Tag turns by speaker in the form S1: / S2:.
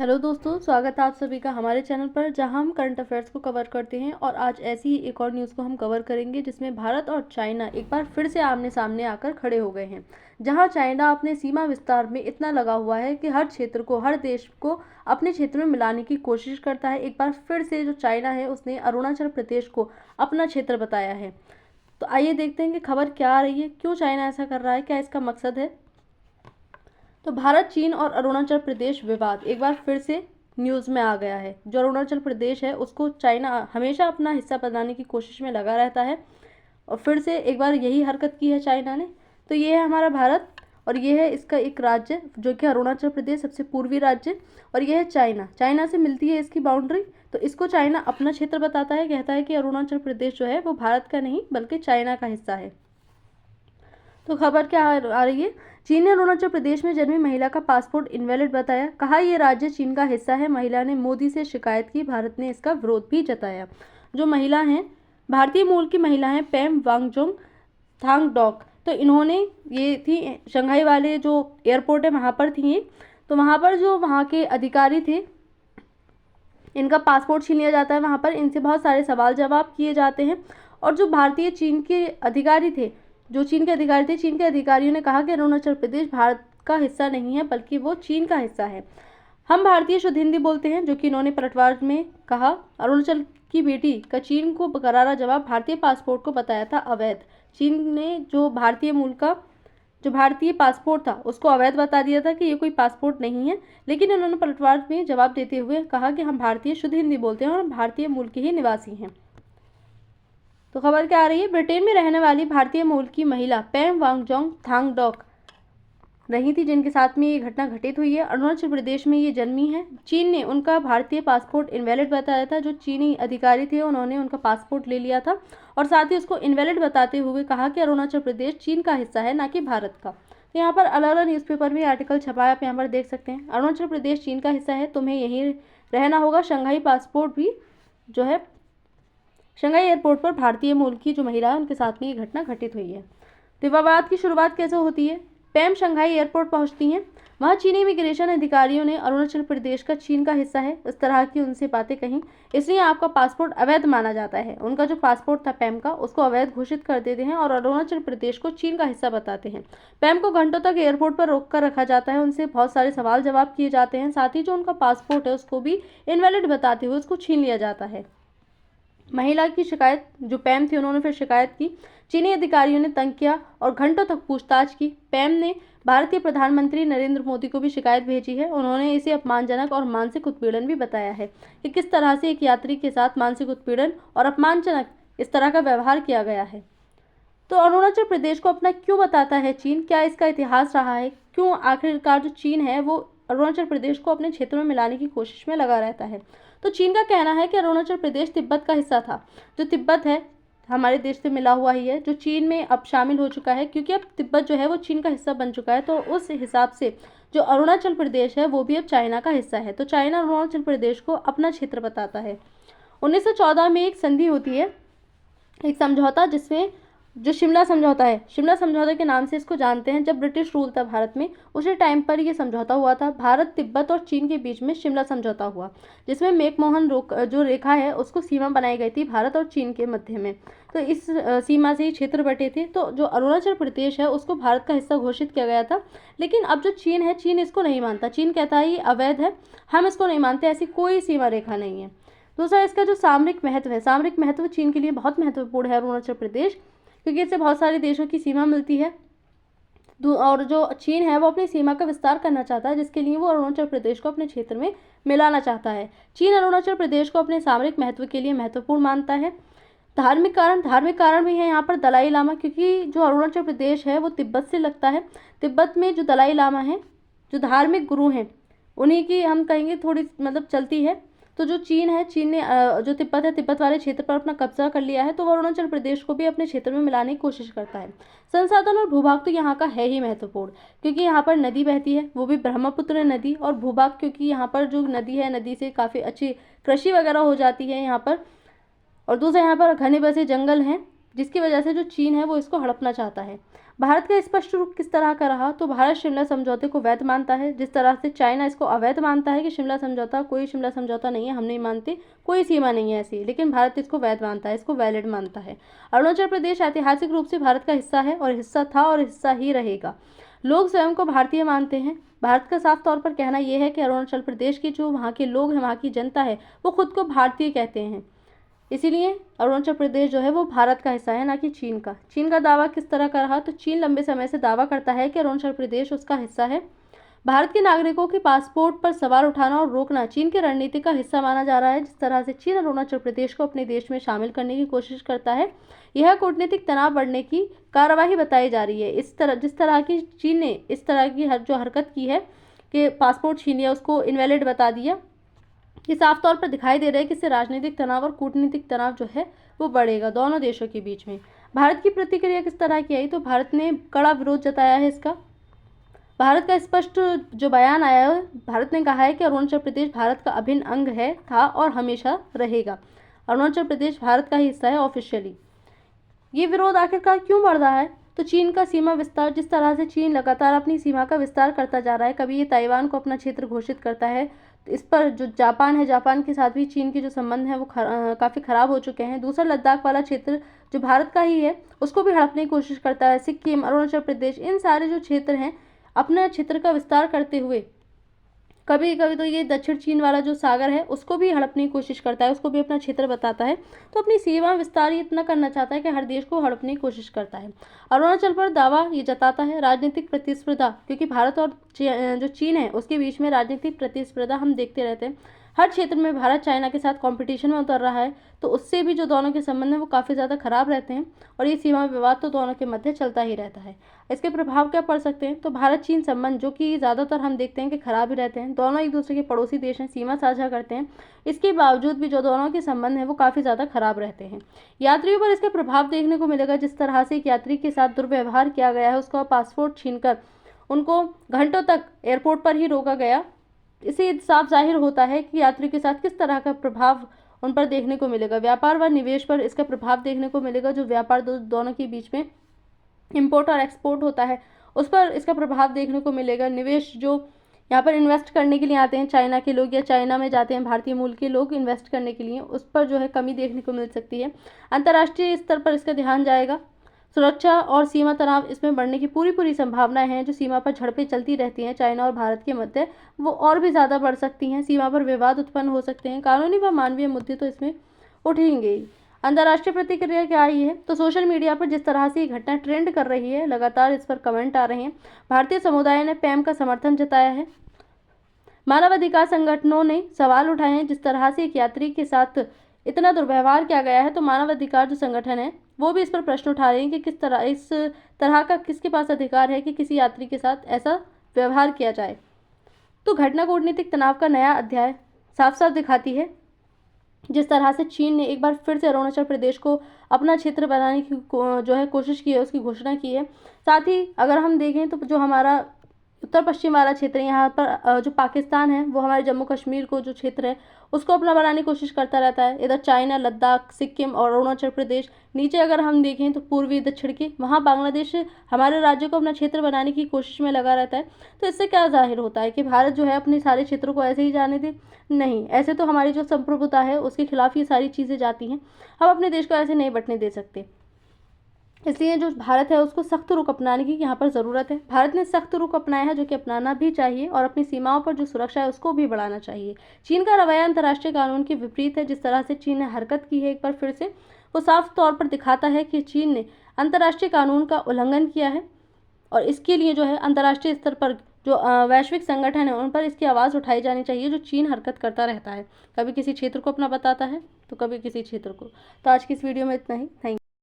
S1: Hello दोस्तों, स्वागत है आप सभी का हमारे चैनल पर, जहां हम करंट अफेयर्स को कवर करते हैं। और आज ऐसी ही एक और न्यूज़ को हम कवर करेंगे जिसमें भारत और चाइना एक बार फिर से आमने सामने आकर खड़े हो गए हैं। जहां चाइना अपने सीमा विस्तार में इतना लगा हुआ है कि हर क्षेत्र को, हर देश को अपने क्षेत्र में मिलाने की कोशिश करता है। एक बार फिर से जो चाइना है उसने अरुणाचल प्रदेश को अपना क्षेत्र बताया है। तो आइए देखते हैं कि खबर क्या आ रही है, क्यों चाइना ऐसा कर रहा है, क्या इसका मकसद है। तो भारत, चीन और अरुणाचल प्रदेश विवाद एक बार फिर से न्यूज़ में आ गया है। जो अरुणाचल प्रदेश है उसको चाइना हमेशा अपना हिस्सा बनाने की कोशिश में लगा रहता है, और फिर से एक बार यही हरकत की है चाइना ने। तो ये है हमारा भारत, और ये है इसका एक राज्य जो कि अरुणाचल प्रदेश, सबसे पूर्वी राज्य। और यह है चाइना, चाइना से मिलती है इसकी बाउंड्री। तो इसको चाइना अपना क्षेत्र बताता है, कहता है कि अरुणाचल प्रदेश जो है वो भारत का नहीं बल्कि चाइना का हिस्सा है। तो खबर क्या आ रही है, चीन ने अरुणाचल प्रदेश में जन्मी महिला का पासपोर्ट इनवैलिड बताया। कहा यह राज्य चीन का हिस्सा है। महिला ने मोदी से शिकायत की, भारत ने इसका विरोध भी जताया। जो महिला हैं, भारतीय मूल की महिला हैं पैम वांगजोंग थांगडॉक। तो इन्होंने, ये थी शंघाई वाले जो एयरपोर्ट है वहाँ पर थी ये। तो वहाँ पर जो वहाँ के अधिकारी थे, इनका पासपोर्ट छीन लिया जाता है वहाँ पर। इनसे बहुत सारे सवाल जवाब किए जाते हैं। और जो भारतीय चीन के अधिकारी थे, चीन के अधिकारियों ने कहा कि अरुणाचल प्रदेश भारत का हिस्सा नहीं है बल्कि वो चीन का हिस्सा है। हम भारतीय शुद्ध हिंदी बोलते हैं, जो कि इन्होंने पलटवार में कहा। अरुणाचल की बेटी का चीन को करारा जवाब, भारतीय पासपोर्ट को बताया था अवैध। चीन ने जो भारतीय पासपोर्ट था उसको अवैध बता दिया था कि ये कोई पासपोर्ट नहीं है। लेकिन इन्होंने पलटवार में जवाब देते हुए कहा कि हम भारतीय शुद्ध हिंदी बोलते हैं और हम भारतीय मूल के ही निवासी हैं। तो खबर क्या आ रही है, ब्रिटेन में रहने वाली भारतीय मूल की महिला पैम वांगजोंग थांगडॉक रही थी, जिनके साथ में ये घटना घटित हुई है। अरुणाचल प्रदेश में ये जन्मी है। चीन ने उनका भारतीय पासपोर्ट इनवैलिड बताया था। जो चीनी अधिकारी थे उन्होंने उनका पासपोर्ट ले लिया था और साथ ही उसको इनवैलिड बताते हुए कहा कि अरुणाचल प्रदेश चीन का हिस्सा है, ना कि भारत का। तो यहाँ पर अलग अलग न्यूज़पेपर में आर्टिकल छपा है, आप यहाँ पर देख सकते हैं। अरुणाचल प्रदेश चीन का हिस्सा है, तुम्हें यहीं रहना होगा। शंघाई पासपोर्ट भी जो है, शंघाई एयरपोर्ट पर भारतीय मूल की जो महिला है उनके साथ में ये घटना घटित हुई है। तो विवाद की शुरुआत कैसे होती है, पैम शंघाई एयरपोर्ट पहुंचती हैं। वहां चीनी इमिग्रेशन अधिकारियों ने अरुणाचल प्रदेश का चीन का हिस्सा है इस तरह की उनसे बातें कहीं, इसलिए आपका पासपोर्ट अवैध माना जाता है। उनका जो पासपोर्ट था पैम का, उसको अवैध घोषित कर देते हैं और अरुणाचल प्रदेश को चीन का हिस्सा बताते हैं। पैम को घंटों तक एयरपोर्ट पर रोक कर रखा जाता है, उनसे बहुत सारे सवाल जवाब किए जाते हैं। साथ ही जो उनका पासपोर्ट है उसको भी इनवैलिड बताते हुए उसको छीन लिया जाता है। महिला की शिकायत, जो पैम थी, उन्होंने फिर शिकायत की। चीनी अधिकारियों ने तंग किया और घंटों तक पूछताछ की। पैम ने भारतीय प्रधानमंत्री नरेंद्र मोदी को भी शिकायत भेजी है। उन्होंने इसे अपमानजनक और मानसिक उत्पीड़न भी बताया है कि किस तरह से एक यात्री के साथ मानसिक उत्पीड़न और अपमानजनक इस तरह का व्यवहार किया गया है। तो अरुणाचल प्रदेश को अपना क्यों बताता है चीन, क्या इसका इतिहास रहा है, क्यों आखिरकार जो चीन है वो अरुणाचल प्रदेश को अपने क्षेत्र में मिलाने की कोशिश में लगा रहता है। तो चीन का कहना है कि अरुणाचल प्रदेश तिब्बत का हिस्सा था। जो तिब्बत है हमारे देश से मिला हुआ ही है, जो चीन में अब शामिल हो चुका है, क्योंकि अब तिब्बत जो है वो चीन का हिस्सा बन चुका है। तो उस हिसाब से जो अरुणाचल प्रदेश है वो भी अब चाइना का हिस्सा है। तो चाइना अरुणाचल प्रदेश को अपना क्षेत्र बताता है। 1914 में एक संधि होती है, एक समझौता, जिसमें जो शिमला समझौता है, शिमला समझौता के नाम से इसको जानते हैं। जब ब्रिटिश रूल था भारत में, उसी टाइम पर ये समझौता हुआ था। भारत, तिब्बत और चीन के बीच में शिमला समझौता हुआ, जिसमें मैकमोहन जो रेखा है उसको सीमा बनाई गई थी भारत और चीन के मध्य में। तो इस सीमा से ही क्षेत्र बटे थे। तो जो अरुणाचल प्रदेश है उसको भारत का हिस्सा घोषित किया गया था। लेकिन अब जो चीन है, चीन इसको नहीं मानता। चीन कहता है ये अवैध है, हम इसको नहीं मानते, ऐसी कोई सीमा रेखा नहीं है। दूसरा, इसका जो सामरिक महत्व है, सामरिक महत्व चीन के लिए बहुत महत्वपूर्ण है अरुणाचल प्रदेश, क्योंकि इससे बहुत सारे देशों की सीमा मिलती है। और जो चीन है वो अपनी सीमा का विस्तार करना चाहता है, जिसके लिए वो अरुणाचल प्रदेश को अपने क्षेत्र में मिलाना चाहता है। चीन अरुणाचल प्रदेश को अपने सामरिक महत्व के लिए महत्वपूर्ण मानता है। धार्मिक कारण भी है यहाँ पर दलाई लामा, क्योंकि जो अरुणाचल प्रदेश है वो तिब्बत से लगता है। तिब्बत में जो दलाई लामा है, जो धार्मिक गुरु हैं, उन्हीं की हम कहेंगे थोड़ी चलती है। तो जो चीन है, चीन ने जो तिब्बत है, तिब्बत वाले क्षेत्र पर अपना कब्जा कर लिया है। तो वो अरुणाचल प्रदेश को भी अपने क्षेत्र में मिलाने की कोशिश करता है। संसाधन और भूभाग तो यहाँ का है ही महत्वपूर्ण, क्योंकि यहाँ पर नदी बहती है, वो भी ब्रह्मपुत्र नदी। और भूभाग, क्योंकि यहाँ पर जो नदी है, नदी से काफ़ी अच्छी कृषि वगैरह हो जाती है यहाँ पर। और दूसरा, यहाँ पर घने बसे जंगल हैं, जिसकी वजह से जो चीन है वो इसको हड़पना चाहता है। भारत का स्पष्ट रुख किस तरह का रहा, तो भारत शिमला समझौते को वैध मानता है, जिस तरह से चाइना इसको अवैध मानता है कि शिमला समझौता कोई शिमला समझौता नहीं है, हम नहीं मानते, कोई सीमा नहीं है ऐसी, लेकिन भारत इसको वैध मानता है, इसको वैलिड मानता है। अरुणाचल प्रदेश ऐतिहासिक रूप से भारत का हिस्सा है और हिस्सा था और हिस्सा ही रहेगा। लोग स्वयं को भारतीय मानते हैं। भारत का साफ तौर पर कहना यह है कि अरुणाचल प्रदेश के जो वहाँ के लोग हैं, वहाँ की जनता है, वो खुद को भारतीय कहते हैं। इसीलिए अरुणाचल प्रदेश जो है वो भारत का हिस्सा है, ना कि चीन का। चीन का दावा किस तरह का रहा, तो चीन लंबे समय से दावा करता है कि अरुणाचल प्रदेश उसका हिस्सा है। भारत के नागरिकों के पासपोर्ट पर सवाल उठाना और रोकना चीन की रणनीति का हिस्सा माना जा रहा है। जिस तरह से चीन अरुणाचल प्रदेश को अपने देश में शामिल करने की कोशिश करता है, यह कूटनीतिक तनाव बढ़ने की कार्यवाही बताई जा रही है। जिस तरह की चीन ने इस तरह की जो हरकत की है कि पासपोर्ट छीन लिया, उसको इनवैलिड बता दिया, ये साफ तौर पर दिखाई दे रहा है कि इससे राजनीतिक तनाव और कूटनीतिक तनाव जो है वो बढ़ेगा दोनों देशों के बीच में। भारत की प्रतिक्रिया किस तरह की आई, तो भारत ने कड़ा विरोध जताया है इसका। भारत का स्पष्ट जो बयान आया है, भारत ने कहा है कि अरुणाचल प्रदेश भारत का अभिन्न अंग है, था और हमेशा रहेगा। अरुणाचल प्रदेश भारत का ही हिस्सा है ऑफिशियली। ये विरोध आखिरकार क्यों बढ़ रहा है, तो चीन का सीमा विस्तार, जिस तरह से चीन लगातार अपनी सीमा का विस्तार करता जा रहा है, कभी ये ताइवान को अपना क्षेत्र घोषित करता है, इस पर जो जापान है, जापान के साथ भी चीन के जो संबंध हैं वो काफ़ी ख़राब हो चुके हैं। दूसरा लद्दाख वाला क्षेत्र जो भारत का ही है, उसको भी हड़पने की कोशिश करता है। सिक्किम, अरुणाचल प्रदेश, इन सारे जो क्षेत्र हैं, अपने क्षेत्र का विस्तार करते हुए कभी कभी तो ये दक्षिण चीन वाला जो सागर है उसको भी हड़पने की कोशिश करता है, उसको भी अपना क्षेत्र बताता है। तो अपनी सीमा विस्तार ये इतना करना चाहता है कि हर देश को हड़पने की कोशिश करता है। अरुणाचल पर दावा ये जताता है राजनीतिक प्रतिस्पर्धा, क्योंकि भारत और जो चीन है उसके बीच में राजनीतिक प्रतिस्पर्धा हम देखते रहते हैं। हर क्षेत्र में भारत चाइना के साथ कंपटीशन में उतर रहा है, तो उससे भी जो दोनों के संबंध हैं वो काफ़ी ज़्यादा खराब रहते हैं और ये सीमा विवाद तो दोनों के मध्य चलता ही रहता है। इसके प्रभाव क्या पड़ सकते हैं, तो भारत चीन संबंध जो कि ज़्यादातर हम देखते हैं कि खराब ही रहते हैं। दोनों एक दूसरे के पड़ोसी देश हैं, सीमा साझा करते हैं, इसके बावजूद भी जो दोनों के संबंध हैं वो काफ़ी ज़्यादा खराब रहते हैं। यात्रियों पर इसका प्रभाव देखने को मिलेगा। जिस तरह से एक यात्री के साथ दुर्व्यवहार किया गया है, उसका पासपोर्ट छीनकर उनको घंटों तक एयरपोर्ट पर ही रोका गया, इससे साफ जाहिर होता है कि यात्री के साथ किस तरह का प्रभाव उन पर देखने को मिलेगा। व्यापार व निवेश पर इसका प्रभाव देखने को मिलेगा। जो व्यापार दोनों के बीच में इंपोर्ट और एक्सपोर्ट होता है उस पर इसका प्रभाव देखने को मिलेगा। निवेश जो यहाँ पर इन्वेस्ट करने के लिए आते हैं चाइना के लोग, या चाइना में जाते हैं भारतीय मूल के लोग इन्वेस्ट करने के लिए, उस पर जो है कमी देखने को मिल सकती है। अंतर्राष्ट्रीय स्तर पर इसका ध्यान जाएगा। सुरक्षा और सीमा तनाव इसमें बढ़ने की पूरी संभावनाएं हैं। जो सीमा पर झड़पें चलती रहती हैं चाइना और भारत के मध्य, वो और भी ज़्यादा बढ़ सकती हैं। सीमा पर विवाद उत्पन्न हो सकते हैं। कानूनी व मानवीय मुद्दे तो इसमें उठेंगे ही। अंतर्राष्ट्रीय प्रतिक्रिया क्या आई है, तो सोशल मीडिया पर जिस तरह से ये घटना ट्रेंड कर रही है, लगातार इस पर कमेंट आ रहे हैं। भारतीय समुदाय ने पैम का समर्थन जताया है। मानवाधिकार संगठनों ने सवाल उठाए हैं। जिस तरह से एक यात्री के साथ इतना दुर्व्यवहार किया गया है, तो मानवाधिकार जो संगठन है वो भी इस पर प्रश्न उठा रहे हैं कि इस तरह का किसके पास अधिकार है कि किसी यात्री के साथ ऐसा व्यवहार किया जाए। तो घटना कूटनीतिक तनाव का नया अध्याय साफ साफ दिखाती है। जिस तरह से चीन ने एक बार फिर से अरुणाचल प्रदेश को अपना क्षेत्र बनाने की जो है कोशिश की है, उसकी घोषणा की है। साथ ही अगर हम देखें तो जो हमारा उत्तर पश्चिम वाला क्षेत्र है, यहाँ पर जो पाकिस्तान है वो हमारे जम्मू कश्मीर को जो क्षेत्र है उसको अपना बनाने की कोशिश करता रहता है। इधर चाइना, लद्दाख, सिक्किम और अरुणाचल प्रदेश, नीचे अगर हम देखें तो पूर्वी दक्षिण के वहाँ बांग्लादेश हमारे राज्य को अपना क्षेत्र बनाने की कोशिश में लगा रहता है। तो इससे क्या जाहिर होता है कि भारत जो है अपने सारे क्षेत्रों को ऐसे ही जाने दे? नहीं, ऐसे तो हमारी जो संप्रभुता है उसके खिलाफ ये सारी चीज़ें जाती हैं। हम अपने देश को ऐसे नहीं बंटने दे सकते। इसलिए जो भारत है उसको सख्त रुख अपनाने की यहाँ पर ज़रूरत है। भारत ने सख्त रुख अपनाया है, जो कि अपनाना भी चाहिए, और अपनी सीमाओं पर जो सुरक्षा है उसको भी बढ़ाना चाहिए। चीन का रवैया अंतर्राष्ट्रीय कानून के विपरीत है। जिस तरह से चीन ने हरकत की है एक बार फिर से, वो साफ तौर पर दिखाता है कि चीन ने अंतर्राष्ट्रीय कानून का उल्लंघन किया है, और इसके लिए जो है अंतर्राष्ट्रीय स्तर पर जो वैश्विक संगठन है उन पर इसकी आवाज़ उठाई जानी चाहिए। जो चीन हरकत करता रहता है, कभी किसी क्षेत्र को अपना बताता है तो कभी किसी क्षेत्र को। तो आज की इस वीडियो में इतना ही। Thank you.